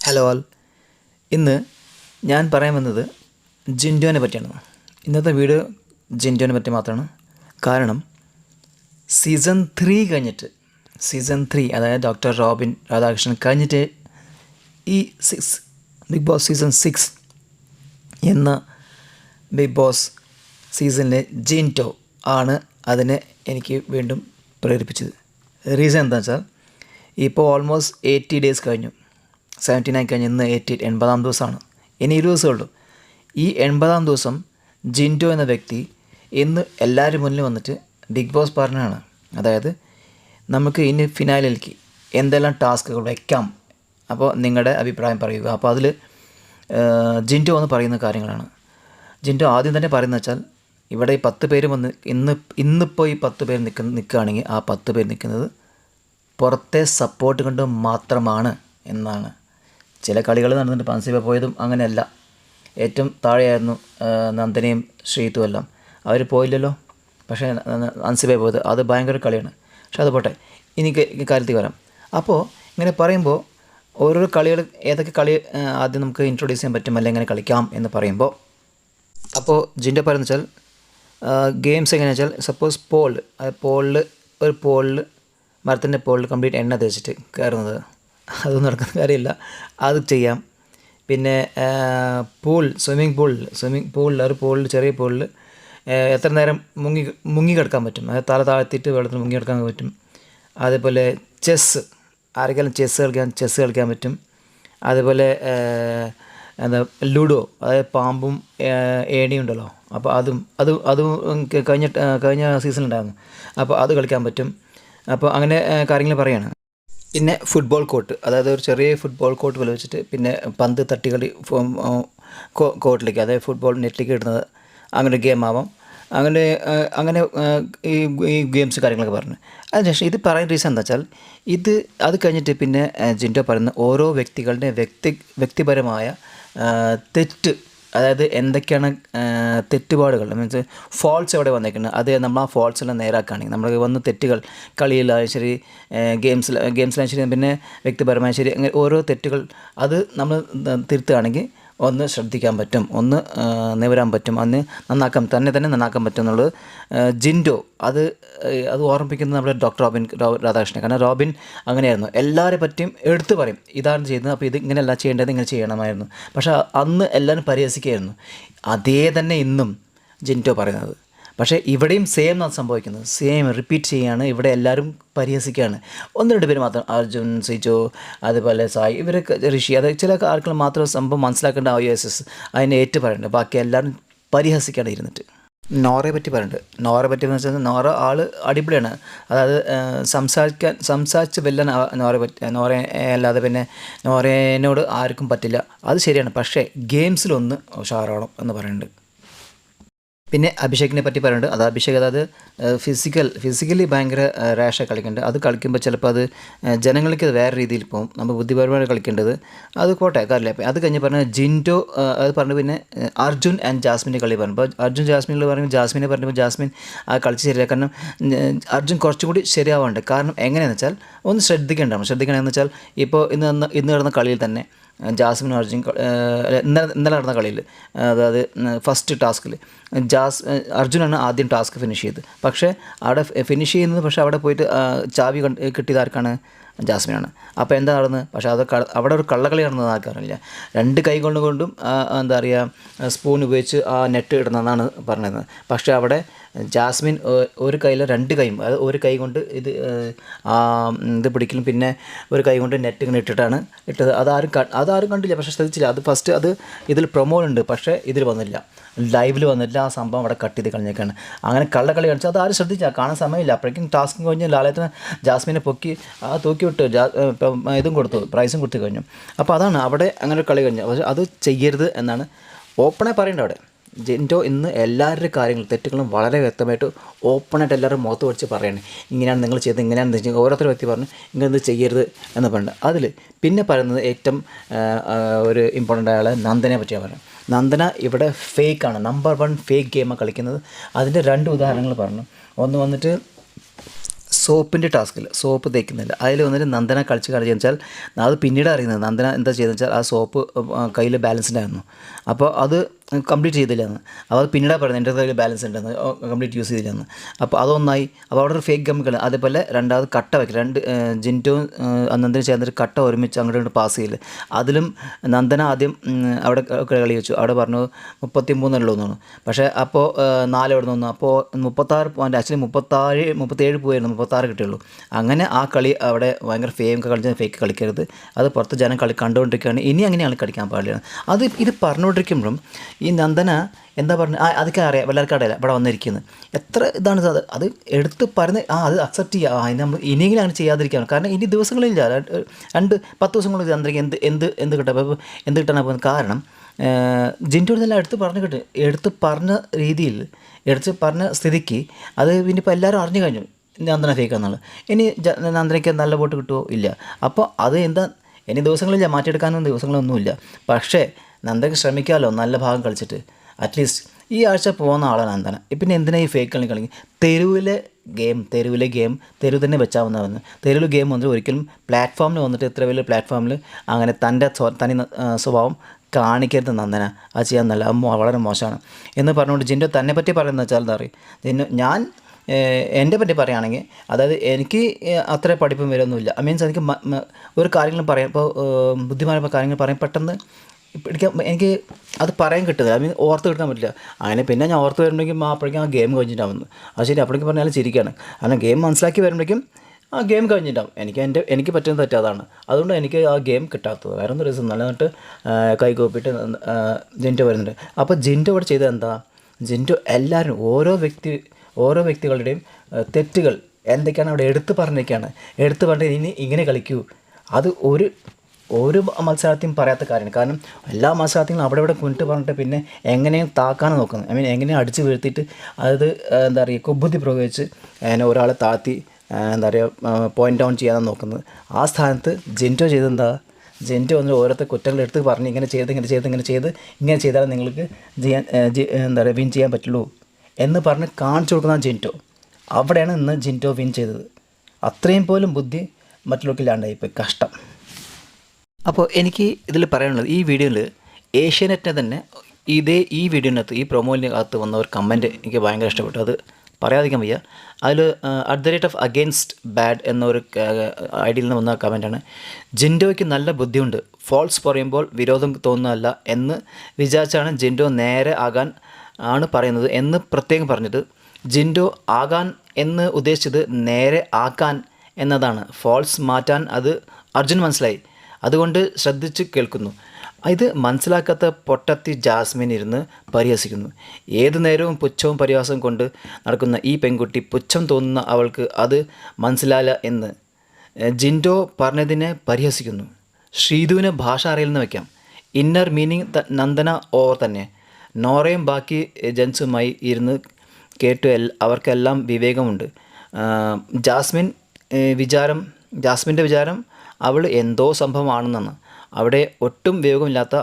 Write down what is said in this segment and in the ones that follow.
Hello ആൾ. ഇന്ന് ഞാൻ പറയാൻ വന്നത് ജിൻഡോനെ പറ്റിയാണ്. ഇന്നത്തെ വീഡിയോ ജിൻഡോനെ പറ്റി മാത്രമാണ്. കാരണം സീസൺ 3 കഴിഞ്ഞിട്ട്, സീസൺ 3 അതായത് ഡോക്ടർ റോബിൻ രാധാകൃഷ്ണൻ കഴിഞ്ഞിട്ട് ഈ ബിഗ് ബോസ് സീസൺ 6 എന്ന ബിഗ് ബോസ് സീസണിലെ ജിൻഡോ ആണ് അതിനെ എനിക്ക് വീണ്ടും പ്രേരിപ്പിച്ചത്. റീസൺ എന്താ വെച്ചാൽ ഇപ്പോൾ ഓൾമോസ്റ്റ് 80 ഡേയ്സ് കഴിഞ്ഞു. 79 കഴിഞ്ഞ് ഇന്ന് 80 ദിവസമാണ്. ഇനി 20 ദിവസമേ ഉള്ളൂ. ഈ 80 ദിവസം ജിൻഡോ എന്ന വ്യക്തി ഇന്ന് എല്ലാവരും മുന്നിൽ വന്നിട്ട് ബിഗ് ബോസ് പറഞ്ഞാണ്, അതായത് നമുക്ക് ഇനി ഫിനാലിലേക്ക് എന്തെല്ലാം ടാസ്കുകൾ വയ്ക്കാം, അപ്പോൾ നിങ്ങളുടെ അഭിപ്രായം പറയുക. അപ്പോൾ അതിൽ ജിൻഡോ എന്ന് പറയുന്ന കാര്യങ്ങളാണ്. ജിൻഡോ ആദ്യം തന്നെ പറയുന്നത് വെച്ചാൽ ഇവിടെ ഈ 10 പേര് വന്ന് ഇന്നിപ്പോൾ ഈ 10 പേര് നിൽക്കുകയാണെങ്കിൽ ആ 10 പേര് നിൽക്കുന്നത് പുറത്തെ സപ്പോർട്ട് കൊണ്ട് മാത്രമാണ് എന്നാണ്. ചില കളികൾ നടന്നിട്ട് പൻസിബ പോയതും അങ്ങനെയല്ല. ഏറ്റവും താഴെയായിരുന്നു നന്ദനയും ശ്രീത്തും എല്ലാം. അവർ പോയില്ലല്ലോ, പക്ഷേ അൻസിബ പോയത് അത് ഭയങ്കര കളിയാണ്. പക്ഷെ അത് പോട്ടെ, എനിക്ക് കാര്യത്തിൽ വരാം. അപ്പോൾ ഇങ്ങനെ പറയുമ്പോൾ ഓരോരോ കളികൾ ഏതൊക്കെ കളി ആദ്യം നമുക്ക് ഇൻട്രൊഡ്യൂസ് ചെയ്യാൻ പറ്റും, അല്ലെങ്കിൽ എങ്ങനെ കളിക്കാം എന്ന് പറയുമ്പോൾ, അപ്പോൾ ജിൻഡോ പറയുന്നത് വെച്ചാൽ ഗെയിംസ് എങ്ങനെയാണെന്ന് വെച്ചാൽ സപ്പോസ് പോളിൽ മരത്തിൻ്റെ പോളിൽ കംപ്ലീറ്റ് എണ്ണ തേച്ചിട്ട് കയറുന്നത്, അതൊന്നും നടക്കുന്ന കാര്യമില്ല. അത് ചെയ്യാം. പിന്നെ സ്വിമ്മിങ് പൂളിൽ ഒരു പൂളിൽ, ചെറിയ പൂളിൽ എത്ര നേരം മുങ്ങി കിടക്കാൻ പറ്റും, അതായത് തല താഴ്ത്തിയിട്ട് വെള്ളത്തിൽ മുങ്ങി കിടക്കാൻ പറ്റും. അതേപോലെ ചെസ്സ്, ആരെങ്കിലും ചെസ്സ് കളിക്കാൻ പറ്റും. അതേപോലെ ലുഡോ, അതായത് പാമ്പും ഏണിയും ഉണ്ടല്ലോ, അപ്പോൾ അതും കഴിഞ്ഞ സീസണിലുണ്ടായിരുന്നു. അപ്പോൾ അത് കളിക്കാൻ പറ്റും. അപ്പോൾ അങ്ങനെ കാര്യങ്ങൾ പറയാണ്. പിന്നെ ഫുട്ബോൾ കോർട്ട്, അതായത് ഒരു ചെറിയ ഫുട്ബോൾ കോർട്ട് പോലെ വെച്ചിട്ട് പിന്നെ പന്ത് തട്ടിക്കളി കോർട്ടിലേക്ക്, അതായത് ഫുട്ബോൾ നെറ്റിലേക്ക് ഇടുന്നത്, അങ്ങനെ ഗെയിം ആവാം. അങ്ങനെ ഈ ഗെയിംസ് കാര്യങ്ങളൊക്കെ പറഞ്ഞു. അതിനുശേഷം ഇത് പറയുന്ന റീസൺ എന്താ വെച്ചാൽ അത് കഴിഞ്ഞിട്ട് പിന്നെ ജിൻഡോ പറയുന്ന ഓരോ വ്യക്തികളുടെ വ്യക്തിപരമായ തെറ്റ്, അതായത് എന്തൊക്കെയാണ് തെറ്റുപാടുകൾ, മീൻസ് ഫോൾട്സ് എവിടെ വന്നേക്കുന്നത്, അത് നമ്മൾ ആ ഫോൾട്സ് എല്ലാം നേരാക്കുകയാണെങ്കിൽ, നമ്മൾ വന്ന തെറ്റുകൾ കളിയിലായാലും ശരി, ഗെയിംസിലായാലും ശരി, പിന്നെ വ്യക്തിപരമായ ശരി, അങ്ങനെ ഓരോ തെറ്റുകൾ അത് നമ്മൾ തിരുത്തുകയാണെങ്കിൽ ഒന്ന് ശ്രദ്ധിക്കാൻ പറ്റും, ഒന്ന് നിവരാൻ പറ്റും, അന്ന് തന്നെ നന്നാക്കാൻ പറ്റും എന്നുള്ളത് ജിൻഡോ അത് ഓർമ്മിപ്പിക്കുന്നത് നമ്മുടെ ഡോക്ടർ റോബിൻ രാധാകൃഷ്ണൻ. കാരണം റോബിൻ അങ്ങനെയായിരുന്നു, എല്ലാവരെ പറ്റിയും എടുത്തു പറയും, ഇതാണ് ചെയ്യുന്നത്, അപ്പോൾ ഇത് ഇങ്ങനെയല്ല ചെയ്യേണ്ടത്, ഇങ്ങനെ ചെയ്യണമായിരുന്നു. പക്ഷേ അന്ന് എല്ലാവരും പരിഹസിക്കുകയായിരുന്നു. അതേ തന്നെ ഇന്നും ജിൻഡോ പറയുന്നത്. പക്ഷേ ഇവിടെയും സെയിം ആണ് സംഭവിക്കുന്നത്, സെയിം റിപ്പീറ്റ് ചെയ്യുകയാണ്. ഇവിടെ എല്ലാവരും പരിഹസിക്കുകയാണ്. 1-2 പേര് മാത്രം, അർജുൻ, സിജോ, അതുപോലെ സായി, ഇവരൊക്കെ ഋഷി, അത് ചില ആൾക്കാർ മാത്രം സംഭവം മനസ്സിലാക്കേണ്ട ISS അതിനെ ഏറ്റു പറയുന്നുണ്ട്. ബാക്കി എല്ലാവരും പരിഹസിക്കുകയാണ് ഇരുന്നിട്ട്. നോറയെ പറ്റി പറയുന്നുണ്ട്. നോറയെ പറ്റി എന്ന് വെച്ചാൽ നോറ ആൾ അടിപൊളിയാണ്, അതായത് സംസാരിച്ച് വെല്ലാൻ നോറ അല്ലാതെ പിന്നെ നോറേനോട് ആർക്കും പറ്റില്ല, അത് ശരിയാണ്. പക്ഷേ ഗെയിംസിലൊന്ന് ഉഷാറാവണം എന്ന് പറയുന്നുണ്ട്. പിന്നെ അഭിഷേകിനെ പറ്റി പറയുന്നുണ്ട്. അത് അഭിഷേക് അതായത് ഫിസിക്കലി ഭയങ്കര റാഷായി കളിക്കുന്നുണ്ട്. അത് കളിക്കുമ്പോൾ ചിലപ്പോൾ അത് ജനങ്ങൾക്ക് വേറെ രീതിയിൽ പോകും. നമ്മൾ ബുദ്ധിപരമായി കളിക്കേണ്ടത് അത് പോട്ടെ കാര്യമില്ല. അത് കഴിഞ്ഞ് പറഞ്ഞ ജിൻഡോ അത് പറഞ്ഞു. പിന്നെ അർജുൻ ആൻഡ് ജാസ്മിൻ്റെ കളി പറഞ്ഞു. അപ്പോൾ അർജുൻ ജാസ്മിനിൽ പറഞ്ഞു, ജാസ്മിനെ പറഞ്ഞപ്പോൾ ജാസ്മിൻ ആ കളിച്ച് ശരിയായി. കാരണം അർജുൻ കുറച്ചും കൂടി ശരിയാവാറുണ്ട്. കാരണം എങ്ങനെയാണെന്ന് വെച്ചാൽ ഒന്ന് ശ്രദ്ധിക്കണമെന്ന് വെച്ചാൽ ഇപ്പോൾ ഇന്ന് നടന്ന കളിയിൽ തന്നെ ജാസ്മിനും അർജുൻ ഇന്നലെ നടന്ന കളിയിൽ, അതായത് ഫസ്റ്റ് ടാസ്കിൽ അർജുനാണ് ആദ്യം ടാസ്ക് ഫിനിഷ് ചെയ്തത്. പക്ഷേ അവിടെ ഫിനിഷ് ചെയ്യുന്നത്, പക്ഷേ അവിടെ പോയിട്ട് ചാവി കിട്ടിയത് ആർക്കാണ്? ജാസ്മിനാണ്. അപ്പോൾ എന്താ നടന്നത്? പക്ഷേ അവിടെ ഒരു കള്ളക്കളി നടന്നത് ആർക്കറിയില്ല. 2 കൈ കൊണ്ടും എന്താ പറയുക, സ്പൂൺ ഉപയോഗിച്ച് ആ നെറ്റ് ഇടുന്നതെന്നാണ് പറഞ്ഞത്. പക്ഷേ അവിടെ ജാസ്മിൻ ഒരു കൈയിൽ 2 കൈയും, അതായത് ഒരു കൈ കൊണ്ട് ഇത് പിടിക്കലും പിന്നെ ഒരു കൈ കൊണ്ട് നെറ്റ് ഇങ്ങനെ ഇട്ടത്. അതാരും കണ്ടില്ല, പക്ഷേ ശ്രദ്ധിച്ചില്ല. അത് ഫസ്റ്റ് അത് ഇതിൽ പ്രൊമോലുണ്ട്, പക്ഷേ ഇതിൽ വന്നില്ല, ലൈവിൽ വന്നില്ല. ആ സംഭവം അവിടെ കട്ട് ചെയ്ത് കളഞ്ഞേക്കാണ്. അങ്ങനെ കള്ളക്കളി കാണിച്ചാൽ അത് ആരും ശ്രദ്ധിച്ചാൽ കാണാൻ സമയമില്ല. അപ്പോഴേക്കും ടാസ്ക് കഴിഞ്ഞ് ലാലേട്ടന് ജാസ്മിനെ പൊക്കി തൂക്കി വിട്ട് ഇതും കൊടുത്തു, പ്രൈസും കൊടുത്തു കഴിഞ്ഞു. അപ്പോൾ അതാണ് അവിടെ അങ്ങനെ ഒരു കളി കഴിഞ്ഞു. പക്ഷേ അത് ചെയ്യരുത് എന്നാണ് ഓപ്പണായി പറയേണ്ടത്. അവിടെ ജിൻഡോ ഇന്ന് എല്ലാവരുടെ കാര്യങ്ങളും തെറ്റുകളും വളരെ വ്യക്തമായിട്ട് ഓപ്പണായിട്ട് എല്ലാവരും മുഖത്ത് വെച്ച് പറയണേ, ഇങ്ങനെയാണ് നിങ്ങൾ ചെയ്തത്, ഇങ്ങനെയാണ് ഓരോരുത്തർ വ്യക്തി പറഞ്ഞു ഇങ്ങനെ ചെയ്യരുത് എന്ന് പറയുന്നത്. അതിൽ പിന്നെ പറയുന്നത് ഏറ്റവും ഒരു ഇമ്പോർട്ടൻ്റ് ആയ നന്ദനെ പറ്റിയാണ് പറയുന്നത്. നന്ദന ഇവിടെ ഫേക്കാണ്, നമ്പർ 1 ഫേക്ക് ഗെയിമാണ് കളിക്കുന്നത്. അതിൻ്റെ 2 ഉദാഹരണങ്ങൾ പറഞ്ഞു. ഒന്ന് വന്നിട്ട് സോപ്പിൻ്റെ ടാസ്കിൽ സോപ്പ് തേക്കുന്നില്ല അതിൽ വന്നിട്ട് നന്ദന കളിച്ച് വെച്ചാൽ അത് പിന്നീട് അറിയുന്നത് നന്ദന എന്താ ചെയ്തതെന്ന് വെച്ചാൽ ആ സോപ്പ് കയ്യിൽ ബാലൻസ്ഡ് ആയിരുന്നു അപ്പോൾ അത് കംപ്ലീറ്റ് ചെയ്തില്ലെന്ന് അപ്പോൾ അത് പിന്നീട് പറയുന്നത് എൻ്റെ കയ്യിൽ ബാലൻസ് ഉണ്ടെന്ന് കംപ്ലീറ്റ് യൂസ് ചെയ്തില്ലെന്ന് അപ്പോൾ അതൊന്നായി അപ്പോൾ അവിടെ ഒരു ഫേക്ക് ഗമ്മികൾ അതേപോലെ രണ്ടാമത് കട്ട വയ്ക്കുക ജിൻറ്റോയും നന്ദന ചേർന്നിട്ട് കട്ട ഒരുമിച്ച് അങ്ങോട്ട് പാസ് ചെയ്യില്ല അതിലും നന്ദന ആദ്യം അവിടെ കളി വെച്ചു അവിടെ പറഞ്ഞു 33 എന്നാണ് പക്ഷേ അപ്പോൾ 4 എവിടെ നിന്ന് അപ്പോൾ 36 പോയിൻ്റ് ആക്ച്വലി 37 പോയിരുന്നു 36 കിട്ടിയുള്ളൂ അങ്ങനെ ആ കളി അവിടെ ഭയങ്കര കളിച്ച് ഫേക്ക് കളിക്കരുത് അത് പുറത്ത് ജനം കണ്ടുകൊണ്ടിരിക്കുകയാണ് ഇനി അങ്ങനെയാണ് കളിക്കാൻ പാടില്ല ഇത് പറഞ്ഞുകൊണ്ടിരിക്കുമ്പോഴും ഈ നന്ദന എന്താ പറഞ്ഞത് അതൊക്കെ അറിയാം എല്ലാവർക്കും അറിയില്ല ഇവിടെ വന്നിരിക്കുന്നത് എത്ര ഇതാണ് അത് എടുത്ത് പറഞ്ഞ് അത് അക്സെപ്റ്റ് ചെയ്യുക നമ്മൾ ഇനിയെങ്കിലും അങ്ങനെ ചെയ്യാതിരിക്കുകയാണ് കാരണം ഇനി ദിവസങ്ങളില്ല 10 ദിവസങ്ങളിൽ ചന്ദ്രയ്ക്ക് എന്ത് കിട്ടാം അപ്പോൾ എന്ത് കിട്ടാൻ പോകുന്നത് കാരണം ജിൻറ്റോട് എല്ലാം എടുത്ത് പറഞ്ഞ രീതിയിൽ എടുത്ത് പറഞ്ഞ സ്ഥിതിക്ക് അത് പിന്നെ ഇപ്പോൾ എല്ലാവരും അറിഞ്ഞു കഴിഞ്ഞു നന്ദന ഫേക്കാന്നുള്ളത് ഇനി നന്ദനയ്ക്ക് നല്ല വോട്ട് കിട്ടുമോ ഇല്ല അപ്പോൾ അത് എന്താ ഇനി ദിവസങ്ങളില്ല മാറ്റിയെടുക്കാനൊന്നും ദിവസങ്ങളൊന്നുമില്ല പക്ഷേ നന്ദനയ്ക്ക് ശ്രമിക്കാമല്ലോ നല്ല ഭാഗം കളിച്ചിട്ട് അറ്റ്ലീസ്റ്റ് ഈ ആഴ്ച പോകുന്ന ആളാണ് നന്ദന പിന്നെ എന്തിനാ ഈ ഫേക്ക് കളി തെരുവിലെ ഗെയിം തെരുവ് തന്നെ വെച്ചാവുന്നതെന്ന് തെരുവിൽ ഗെയിം വന്നിട്ട് ഒരിക്കലും പ്ലാറ്റ്ഫോമിൽ വന്നിട്ട് ഇത്ര വലിയ പ്ലാറ്റ്ഫോമിൽ അങ്ങനെ തനി സ്വഭാവം കാണിക്കരുത് നന്ദന അത് ചെയ്യാൻ നല്ല വളരെ മോശമാണ് എന്ന് പറഞ്ഞുകൊണ്ട് ജിൻറ്റോ തന്നെ പറ്റി പറയുന്നത് വെച്ചാൽ എന്താ പറയുക ഞാൻ എൻ്റെ പറ്റി പറയുകയാണെങ്കിൽ അതായത് എനിക്ക് അത്ര പഠിപ്പും വരുമൊന്നുമില്ല മീൻസ് എനിക്ക് ഒരു കാര്യങ്ങളും പറയാം ഇപ്പോൾ ബുദ്ധിമാനായ കാര്യങ്ങൾ പറയാൻ പെട്ടെന്ന് എനിക്ക് അത് പറയാൻ കിട്ടുക ഓർത്ത് കിട്ടാൻ പറ്റില്ല അങ്ങനെ പിന്നെ ഞാൻ ഓർത്ത് വരുമ്പോഴേക്കും അപ്പോഴേക്കും ആ ഗെയിം കഴിഞ്ഞിട്ടാവുന്നു അത് ശരി അപ്പോഴേക്കും പറഞ്ഞാൽ ചിരിക്കുകയാണ് കാരണം ഗെയിം മനസ്സിലാക്കി വരുമ്പോഴേക്കും ആ ഗെയിം കഴിഞ്ഞിട്ടാവും എനിക്ക് പറ്റുന്ന തെറ്റ് അതാണ് അതുകൊണ്ട് എനിക്ക് ആ ഗെയിം കിട്ടാത്തത് വേറെ ഒന്നും റീസൺ നല്ലതായിട്ട് കൈകോപ്പിയിട്ട് ജിൻറ്റോ വരുന്നുണ്ട് അപ്പോൾ ജിൻറ്റോ ഇവിടെ ചെയ്തത് എന്താ ജിൻറ്റോ എല്ലാവരും ഓരോ വ്യക്തികളുടെയും തെറ്റുകൾ എന്തൊക്കെയാണ് അവിടെ എടുത്ത് പറഞ്ഞിട്ട് ഇനി ഇങ്ങനെ കളിക്കൂ അത് ഒരു മത്സരാർത്ഥിയും പറയാത്ത കാര്യമാണ് കാരണം എല്ലാ മത്സരാർത്ഥികളും അവിടെ മുന്നിട്ട് പറഞ്ഞിട്ട് പിന്നെ എങ്ങനെയും താക്കാണ് നോക്കുന്നത് എങ്ങനെയും അടിച്ച് വീഴ്ത്തിയിട്ട് അത് എന്താ പറയുക കുബുദ്ധി പ്രയോഗിച്ച് ഒരാളെ താഴ്ത്തി എന്താ പറയുക പോയിൻ്റ് ഡൗൺ ചെയ്യാനാണ് നോക്കുന്നത് ആ സ്ഥാനത്ത് ജിൻറ്റോ ചെയ്തെന്താ ജിൻറ്റോ വന്നിട്ട് ഓരോരുത്തർ കുറ്റങ്ങൾ എടുത്ത് പറഞ്ഞ് ഇങ്ങനെ ചെയ്താൽ നിങ്ങൾക്ക് എന്താ പറയുക വിൻ ചെയ്യാൻ പറ്റുള്ളൂ എന്ന് പറഞ്ഞ് കാണിച്ചു കൊടുക്കുന്ന ജിൻറ്റോ അവിടെയാണ് ഇന്ന് ജിൻറ്റോ വിൻ ചെയ്തത് അത്രയും പോലും ബുദ്ധി മറ്റുള്ളവർക്കില്ലാണ്ടായിപ്പോയി കഷ്ടം അപ്പോൾ എനിക്ക് ഇതിൽ പറയാനുള്ളത് ഈ വീഡിയോയിൽ ഏഷ്യാനെറ്റിനെ തന്നെ ഈ വീഡിയോനകത്ത് ഈ പ്രൊമോയിനകത്ത് വന്ന ഒരു കമൻറ്റ് എനിക്ക് ഭയങ്കര ഇഷ്ടപ്പെട്ടു അത് പറയാതിരിക്കാൻ വയ്യ അതിൽ @against bad എന്നൊരു ഐഡിയിൽ നിന്ന് വന്ന കമൻറ്റാണ് ജിൻറ്റോയ്ക്ക് നല്ല ബുദ്ധിയുണ്ട് ഫോൾസ് പറയുമ്പോൾ വിരോധം തോന്നുന്നതല്ല എന്ന് വിചാരിച്ചാണ് ജിൻറ്റോ നേരെ ആകാൻ ആണ് പറയുന്നത് എന്ന് പ്രത്യേകം പറഞ്ഞത് ജിൻറ്റോ ആകാൻ എന്ന് ഉദ്ദേശിച്ചത് നേരെ ആക്കാൻ എന്നതാണ് ഫോൾസ് മാറ്റാൻ അത് അർജുൻ മനസ്സിലായി അതുകൊണ്ട് ശ്രദ്ധിച്ച് കേൾക്കുന്നു ഇത് മനസ്സിലാക്കാത്ത പൊട്ടത്തി ജാസ്മിൻ ഇരുന്ന് പരിഹസിക്കുന്നു ഏതു നേരവും പുച്ഛവും പരിഹാസവും കൊണ്ട് നടക്കുന്ന ഈ പെൺകുട്ടി പുച്ഛം തോന്നുന്ന അവൾക്ക് അത് മനസ്സിലായില്ല എന്ന് ജിൻറ്റോ പറഞ്ഞതിനെ പരിഹസിക്കുന്നു ശ്രീധുവിന് ഭാഷ അറിയില്ലെന്ന് വയ്ക്കാം ഇന്നർ മീനിങ് നന്ദന ഓവർ തന്നെ നോറയും ബാക്കി ജൻസുമായി ഇരുന്ന് കേട്ടു അവർക്കെല്ലാം വിവേകമുണ്ട് ജാസ്മിൻ്റെ വിചാരം അവൾ എന്തോ സംഭവമാണെന്നാണ് അവിടെ ഒട്ടും വിവേകമില്ലാത്ത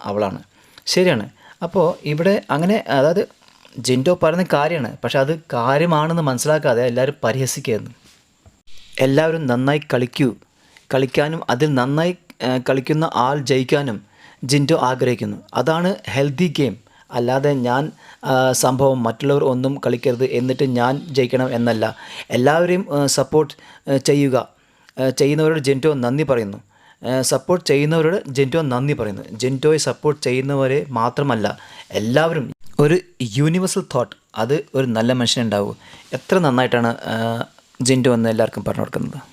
അവളാണ് ശരിയാണ് അപ്പോൾ ഇവിടെ അങ്ങനെ അതായത് ജിൻറ്റോ പറയുന്ന കാര്യമാണ് പക്ഷെ അത് കാര്യമാണെന്ന് മനസ്സിലാക്കാതെ എല്ലാവരും പരിഹസിക്കുകയായിരുന്നു എല്ലാവരും നന്നായി കളിക്കാനും അതിൽ നന്നായി കളിക്കുന്ന ആൾ ജയിക്കാനും ജിൻറ്റോ ആഗ്രഹിക്കുന്നു അതാണ് ഹെൽത്തി ഗെയിം അല്ലാതെ ഞാൻ സംഭവം മറ്റുള്ളവർ ഒന്നും കളിക്കരുത് എന്നിട്ട് ഞാൻ ജയിക്കണം എന്നല്ല എല്ലാവരെയും സപ്പോർട്ട് ചെയ്യുന്നവരോട് ജിൻറ്റോ നന്ദി പറയുന്നു ജിൻറ്റോയെ സപ്പോർട്ട് ചെയ്യുന്നവരെ മാത്രമല്ല എല്ലാവരും ഒരു യൂണിവേഴ്സൽ തോട്ട് അത് ഒരു നല്ല മനുഷ്യനുണ്ടാവും എത്ര നന്നായിട്ടാണ് ജിൻറ്റോ എന്ന് എല്ലാവർക്കും പറഞ്ഞു കൊടുക്കുന്നത്